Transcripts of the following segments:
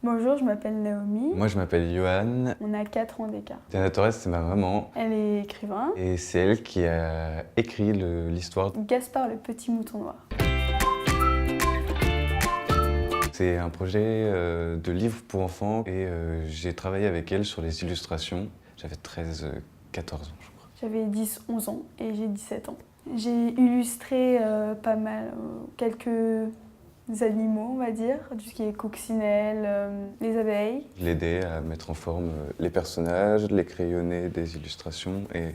Bonjour, je m'appelle Naomi. Moi, je m'appelle Johan. On a 4 ans d'écart. Diana Torres, c'est ma maman. Elle est écrivain. Et c'est elle qui a écrit l'histoire. Gaspard le petit mouton noir. C'est un projet de livre pour enfants et j'ai travaillé avec elle sur les illustrations. J'avais 14 ans, je crois. J'avais 11 ans et j'ai 17 ans. J'ai illustré pas mal, quelques animaux, on va dire, tout ce qui est coccinelle, les abeilles. Je l'aidais à mettre en forme les personnages, les crayonner des illustrations et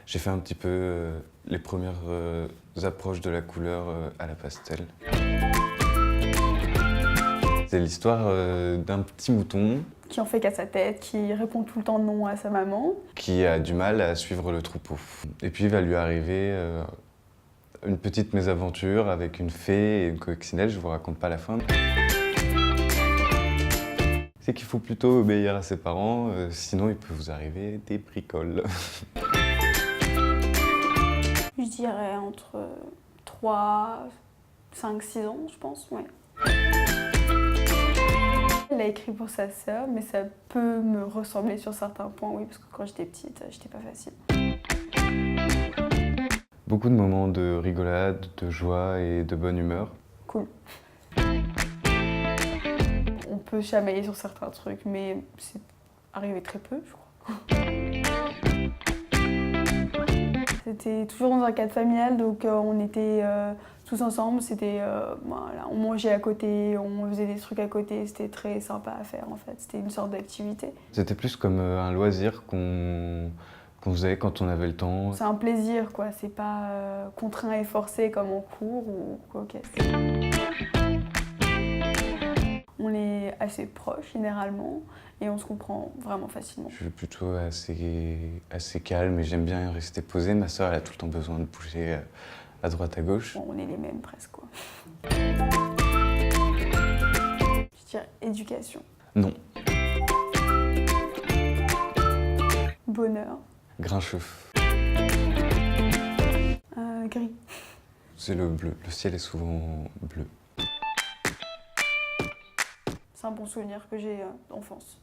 j'ai fait un petit peu les premières approches de la couleur à la pastel. C'est l'histoire d'un petit mouton Qui en fait qu'à sa tête, qui répond tout le temps non à sa maman. qui a du mal à suivre le troupeau. Et puis il va lui arriver une petite mésaventure avec une fée et une coccinelle, je vous raconte pas la fin. C'est qu'il faut plutôt obéir à ses parents, sinon il peut vous arriver des bricoles. Je dirais entre 3, 5, 6 ans, je pense, ouais. Elle l'a écrit pour sa sœur, mais ça peut me ressembler sur certains points, oui, parce que quand j'étais petite, j'étais pas facile. Beaucoup de moments de rigolade, de joie et de bonne humeur. Cool. On peut chamailler sur certains trucs, mais c'est arrivé très peu, je crois. C'était toujours dans un cadre familial, donc on était tous ensemble. C'était, voilà, on mangeait à côté, on faisait des trucs à côté. C'était très sympa à faire en fait. C'était une sorte d'activité. C'était plus comme un loisir qu'on faisait quand on avait le temps. C'est un plaisir, quoi. C'est pas contraint et forcé comme en cours ou quoi. Ok. On est assez proches généralement et on se comprend vraiment facilement. Je suis plutôt assez calme et j'aime bien rester posé. Ma sœur, elle a tout le temps besoin de bouger à droite, à gauche. Bon, on est les mêmes presque, quoi. Je dirais éducation. Non. Bonheur. Grincheux. Gris. C'est le bleu. Le ciel est souvent bleu. C'est un bon souvenir que j'ai d'enfance.